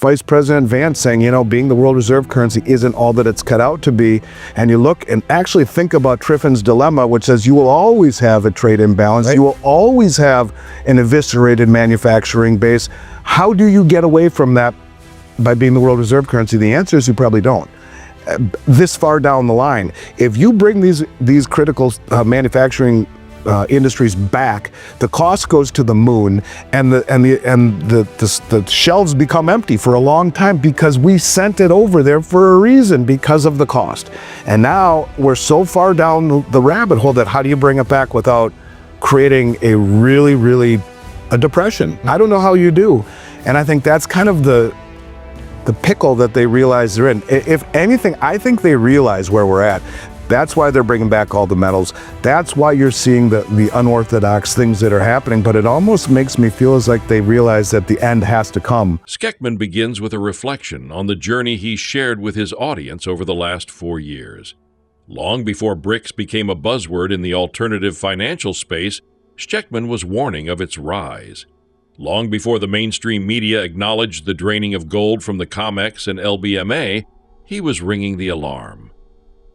Vice President Vance saying, being the world reserve currency isn't all that it's cut out to be. And you look and actually think about Triffin's dilemma, which says you will always have a trade imbalance. Right. You will always have an eviscerated manufacturing base. How do you get away from that by being the world reserve currency? The answer is you probably don't. This far down the line, if you bring these critical manufacturing industries back, the cost goes to the moon, and the shelves become empty for a long time because we sent it over there for a reason, because of the cost. And now we're so far down the rabbit hole that how do you bring it back without creating a depression? I don't know how you do. And I think that's kind of the pickle that they realize they're in. If anything, I think they realize where we're at. That's why they're bringing back all the metals. That's why you're seeing the unorthodox things that are happening. But it almost makes me feel as like they realize that the end has to come. Schectman begins with a reflection on the journey he shared with his audience over the last 4 years. Long before BRICS became a buzzword in the alternative financial space, Schectman was warning of its rise. Long before the mainstream media acknowledged the draining of gold from the COMEX and LBMA, he was ringing the alarm.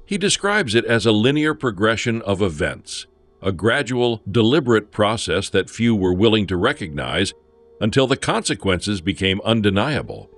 He describes it as a linear progression of events, a gradual, deliberate process that few were willing to recognize until the consequences became undeniable.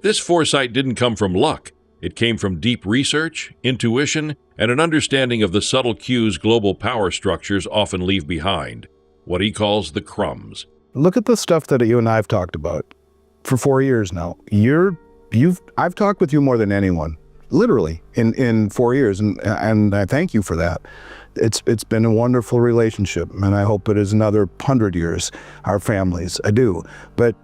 This foresight didn't come from luck. It came from deep research, intuition, and an understanding of the subtle cues global power structures often leave behind, what he calls the crumbs. Look at the stuff that you and I have talked about for 4 years now. I've talked with you more than anyone. Literally in 4 years, and I thank you for that. It's been a wonderful relationship, and I hope it is another 100 years, our families. I do. But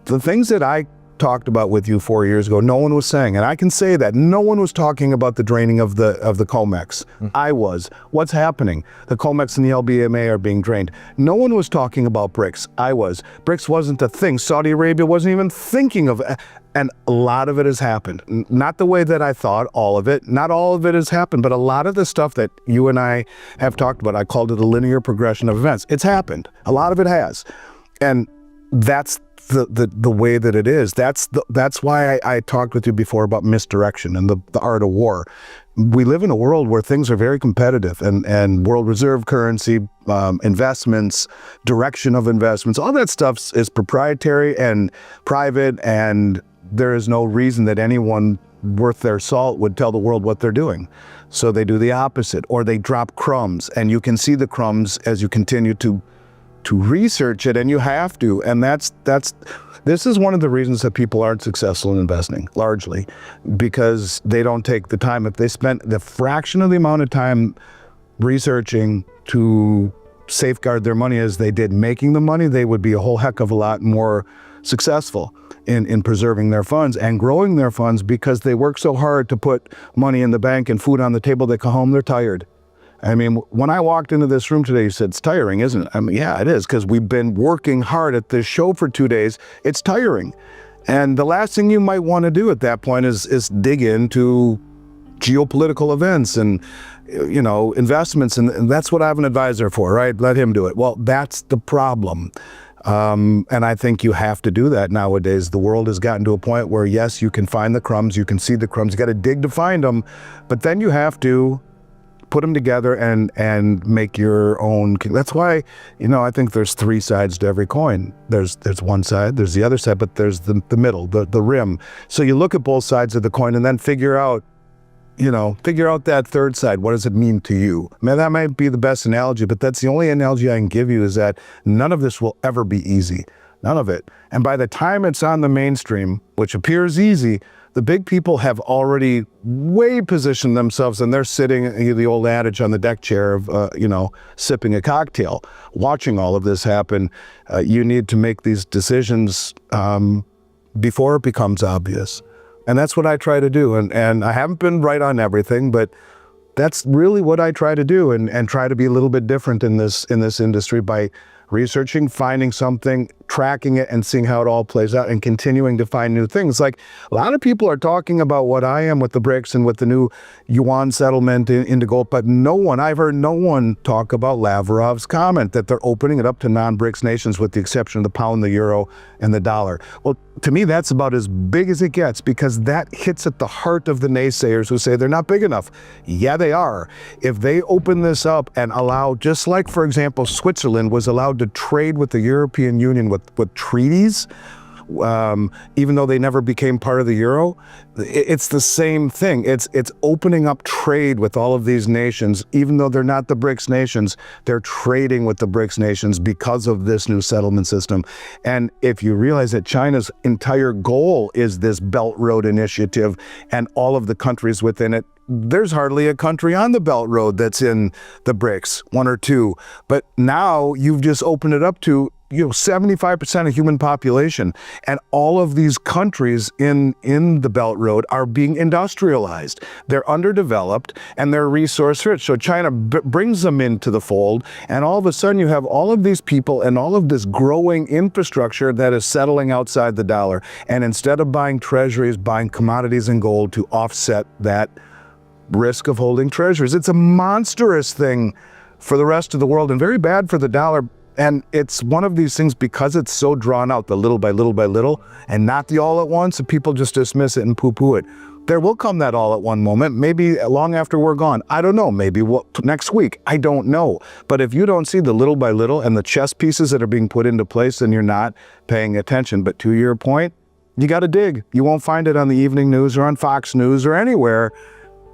the things that I talked about with you 4 years ago, no one was saying, and I can say that no one was talking about the draining of the COMEX. I was. What's happening? The COMEX and the LBMA are being drained. No one was talking about BRICS. I was. BRICS wasn't a thing. Saudi Arabia wasn't even thinking of it. And a lot of it has happened. Not the way that I thought, all of it. Not all of it has happened, but a lot of the stuff that you and I have talked about, I called it a linear progression of events. It's happened. A lot of it has. And that's the way that it is. That's why I talked with you before about misdirection and the art of war. We live in a world where things are very competitive, and world reserve currency, investments, direction of investments, all that stuff is proprietary and private, and there is no reason that anyone worth their salt would tell the world what they're doing. So they do the opposite, or they drop crumbs, and you can see the crumbs as you continue to research it, and you have to. And this is one of the reasons that people aren't successful in investing, largely, because they don't take the time. If they spent the fraction of the amount of time researching to safeguard their money as they did making the money, they would be a whole heck of a lot more successful in preserving their funds and growing their funds, because they work so hard to put money in the bank and food on the table. They come home, they're tired. I mean, when I walked into this room today, you said, it's tiring, isn't it? I mean, yeah, it is, because we've been working hard at this show for 2 days. It's tiring. And the last thing you might want to do at that point is dig into geopolitical events and, investments. And that's what I have an advisor for, right? Let him do it. Well, that's the problem. And I think you have to do that nowadays. The world has gotten to a point where, yes, you can find the crumbs, you can see the crumbs, you got to dig to find them, but then you have to put them together and make your own. That's why, I think there's 3 sides to every coin. There's one side, there's the other side, but there's the middle, the rim. So you look at both sides of the coin and then figure out that third side. What does it mean to you? Man, that might be the best analogy, but that's the only analogy I can give you, is that none of this will ever be easy. None of it. And by the time it's on the mainstream, which appears easy, the big people have already way positioned themselves, and they're sitting, the old adage, on the deck chair of, sipping a cocktail, watching all of this happen. You need to make these decisions before it becomes obvious. And that's what I try to do. And I haven't been right on everything, but that's really what I try to do, and try to be a little bit different in this industry by researching, finding something, tracking it and seeing how it all plays out and continuing to find new things. Like, a lot of people are talking about what I am with the BRICS and with the new yuan settlement into gold, but I've heard no one talk about Lavrov's comment that they're opening it up to non-BRICS nations with the exception of the pound, the euro, and the dollar. Well, to me, that's about as big as it gets, because that hits at the heart of the naysayers who say they're not big enough. Yeah, they are. If they open this up and allow, just like, for example, Switzerland was allowed to trade with the European Union with treaties, even though they never became part of the euro, it's the same thing. It's opening up trade with all of these nations, even though they're not the BRICS nations. They're trading with the BRICS nations because of this new settlement system. And if you realize that China's entire goal is this Belt Road Initiative and all of the countries within it, there's hardly a country on the Belt Road that's in the BRICS, one or two. But now you've just opened it up to 75% of human population, and all of these countries in the Belt Road are being industrialized. They're underdeveloped and they're resource rich. So China brings them into the fold, and all of a sudden you have all of these people and all of this growing infrastructure that is settling outside the dollar. And instead of buying treasuries, buying commodities and gold to offset that risk of holding treasuries. It's a monstrous thing for the rest of the world and very bad for the dollar. And it's one of these things, because it's so drawn out, the little by little by little, and not the all at once, and people just dismiss it and poo-poo it. There will come that all at one moment, maybe long after we're gone. I don't know, maybe next week, I don't know. But if you don't see the little by little and the chess pieces that are being put into place, then you're not paying attention. But to your point, you got to dig. You won't find it on the evening news or on Fox News or anywhere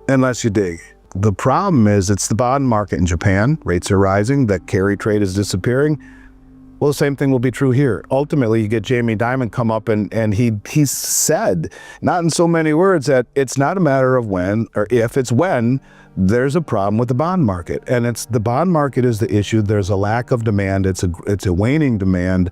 unless you dig. The problem is it's the bond market in Japan. Rates are rising, that carry trade is disappearing. Well, the same thing will be true here. Ultimately, you get Jamie Dimon come up and he said, not in so many words, that it's not a matter of when or if, it's when there's a problem with the bond market. And it's the bond market is the issue. There's a lack of demand. It's a waning demand.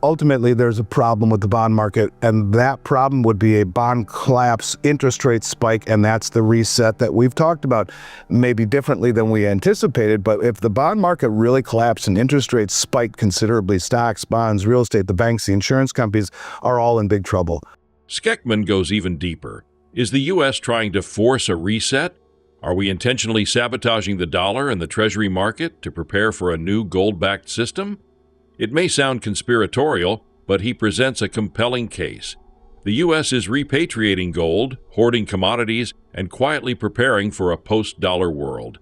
Ultimately, there's a problem with the bond market, and that problem would be a bond collapse, interest rate spike, and that's the reset that we've talked about, maybe differently than we anticipated. But if the bond market really collapsed and interest rates spiked considerably, stocks, bonds, real estate, the banks, the insurance companies are all in big trouble. Schectman goes even deeper. Is the U.S. trying to force a reset? Are we intentionally sabotaging the dollar and the Treasury market to prepare for a new gold-backed system? It may sound conspiratorial, but he presents a compelling case. The U.S. is repatriating gold, hoarding commodities, and quietly preparing for a post-dollar world.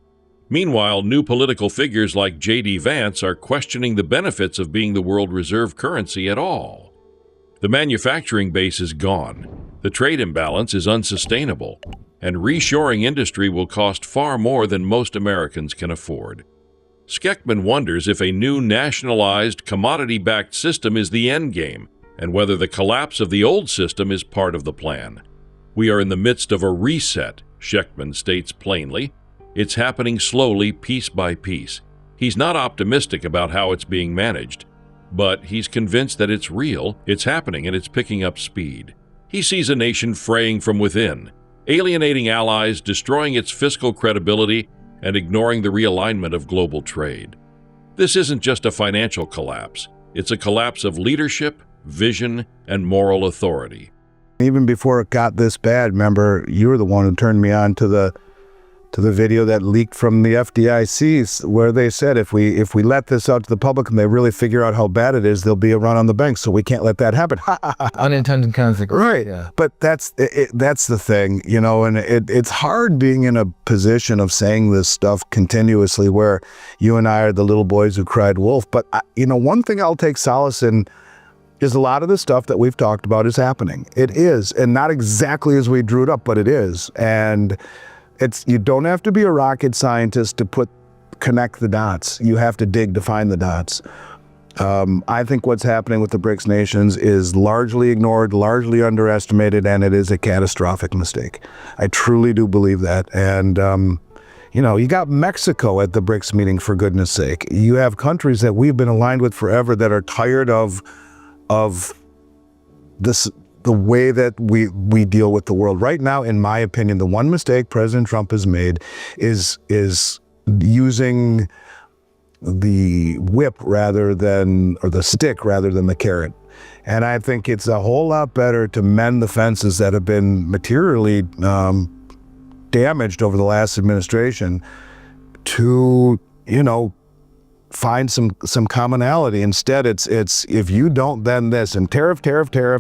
Meanwhile, new political figures like J.D. Vance are questioning the benefits of being the world reserve currency at all. The manufacturing base is gone, the trade imbalance is unsustainable, and reshoring industry will cost far more than most Americans can afford. Schectman wonders if a new nationalized, commodity-backed system is the endgame, and whether the collapse of the old system is part of the plan. We are in the midst of a reset, Schectman states plainly. It's happening slowly, piece by piece. He's not optimistic about how it's being managed, but he's convinced that it's real, it's happening, and it's picking up speed. He sees a nation fraying from within, alienating allies, destroying its fiscal credibility, and ignoring the realignment of global trade. This isn't just a financial collapse. It's a collapse of leadership, vision, and moral authority. Even before it got this bad, remember, you were the one who turned me on to the video that leaked from the FDIC, where they said if we let this out to the public and they really figure out how bad it is, there'll be a run on the banks. So we can't let that happen. Unintended consequences. Right. Yeah. But that's the thing, and it's hard being in a position of saying this stuff continuously, where you and I are the little boys who cried wolf. But one thing I'll take solace in is a lot of the stuff that we've talked about is happening. It is, and not exactly as we drew it up, but it is. And you don't have to be a rocket scientist to connect the dots. You have to dig to find the dots. I think what's happening with the BRICS nations is largely ignored, largely underestimated, and it is a catastrophic mistake. I truly do believe that. And, you got Mexico at the BRICS meeting, for goodness sake. You have countries that we've been aligned with forever that are tired of this, the way that we deal with the world. Right now, in my opinion, the one mistake President Trump has made is using whip rather than, or the stick rather than the carrot. And I think it's a whole lot better to mend the fences that have been materially damaged over the last administration to, find some commonality. Instead, it's if you don't, then this, and tariff,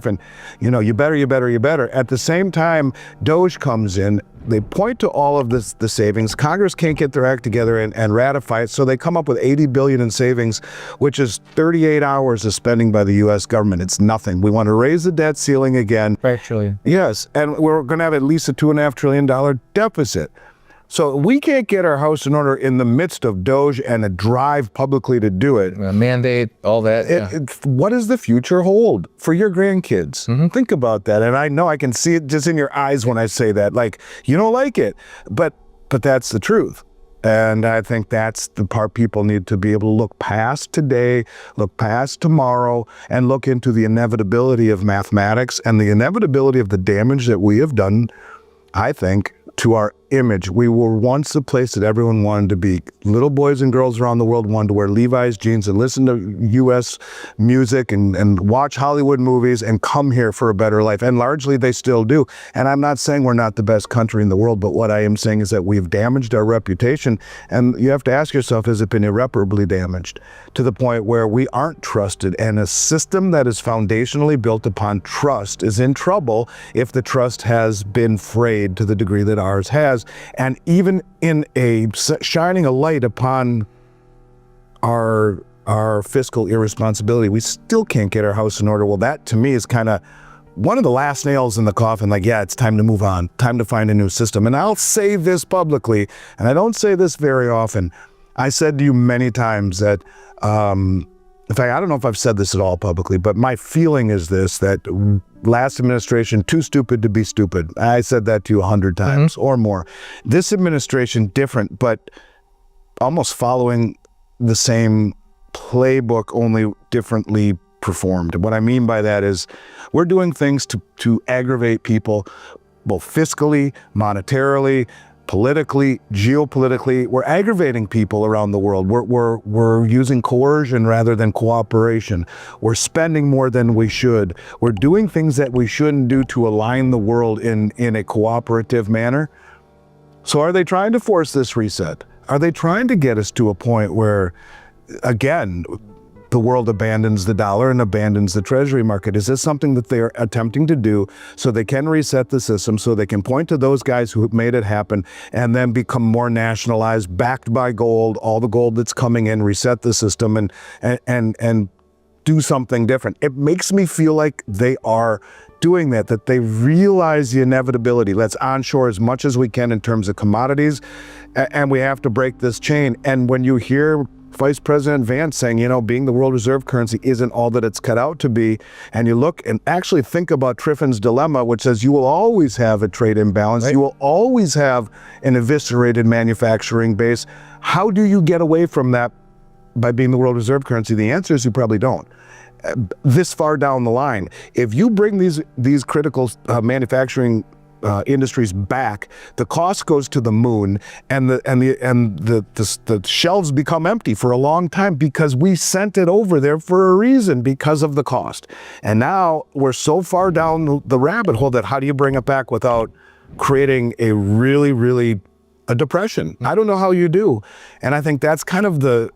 and you better. At the same time, Doge comes in. They point to all of this, the savings. Congress can't get their act together and ratify it, so they come up with $80 billion in savings, which is 38 hours of spending by the U.S. government. It's nothing. We want to raise the debt ceiling again. $5 trillion. Yes, and we're going to have at least a $2.5 trillion deficit. So we can't get our house in order in the midst of Doge and a drive publicly to do it. A mandate, all that. What does the future hold for your grandkids? Think about that. And I know I can see it just in your eyes when I say that. Like, you don't like it, but that's the truth. And I think that's the part people need to be able to look past today, look past tomorrow, and look into the inevitability of mathematics and the inevitability of the damage that we have done, I think, to our image. We were once a place that everyone wanted to be. Little boys and girls around the world wanted to wear Levi's jeans and listen to U.S. music and watch Hollywood movies and come here for a better life. And largely they still do. And I'm not saying we're not the best country in the world, but what I am saying is that we've damaged our reputation. And you have to ask yourself, has it been irreparably damaged to the point where we aren't trusted? And a system that is foundationally built upon trust is in trouble if the trust has been frayed to the degree that ours has. And even in shining a light upon our fiscal irresponsibility, we still can't get our house in order. Well, that to me is kind of one of the last nails in the coffin. Like, yeah, it's time to move on, time to find a new system. And I'll say this publicly, and I don't say this very often. I said to you many times that, in fact, I don't know if I've said this at all publicly, but my feeling is this, that last administration, too stupid to be stupid. I said that to you 100 times or more. This administration, different, but almost following the same playbook, only differently performed. What I mean by that is we're doing things to aggravate people, both fiscally, monetarily, politically, geopolitically. We're aggravating people around the world. We're using coercion rather than cooperation. We're spending more than we should. We're doing things that we shouldn't do to align the world in a cooperative manner. So are they trying to force this reset? Are they trying to get us to a point where, again, the world abandons the dollar and abandons the treasury market? Is this something that they're attempting to do so they can reset the system, so they can point to those guys who made it happen and then become more nationalized, backed by gold, all the gold that's coming in, reset the system and do something different? It makes me feel like they are doing that they realize the inevitability. Let's onshore as much as we can in terms of commodities, and we have to break this chain. And when you hear Vice President Vance saying, being the world reserve currency isn't all that it's cut out to be, and you look and actually think about Triffin's dilemma, which says you will always have a trade imbalance, right? You will always have an eviscerated manufacturing base. How do you get away from that by being the world reserve currency? The answer is you probably don't. This far down the line, if you bring these critical manufacturing industries back, the cost goes to the moon, and the shelves become empty for a long time because we sent it over there for a reason, because of the cost. And now we're so far down the rabbit hole that how do you bring it back without creating a really a depression? I don't know how you do. And I think that's kind of the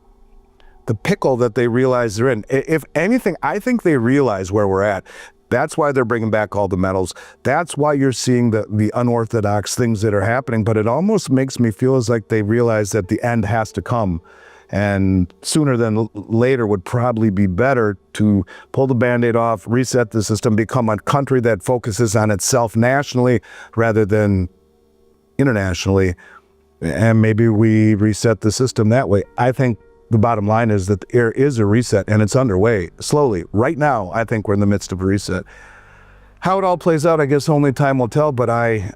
pickle that they realize they're in. If anything, I think they realize where we're at. That's why they're bringing back all the metals. That's why you're seeing the unorthodox things that are happening. But it almost makes me feel as like they realize that the end has to come. And sooner than later would probably be better to pull the Band-Aid off, reset the system, become a country that focuses on itself nationally rather than internationally. And maybe we reset the system that way. I think the bottom line is that there is a reset, and it's underway slowly. Right now, I think we're in the midst of a reset. How it all plays out, I guess only time will tell, but I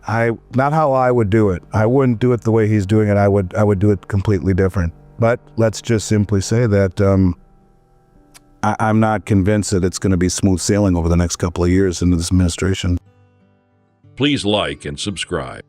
not how I would do it. I wouldn't do it the way he's doing it. I would do it completely different. But let's just simply say that I'm not convinced that it's going to be smooth sailing over the next couple of years into this administration. Please like and subscribe.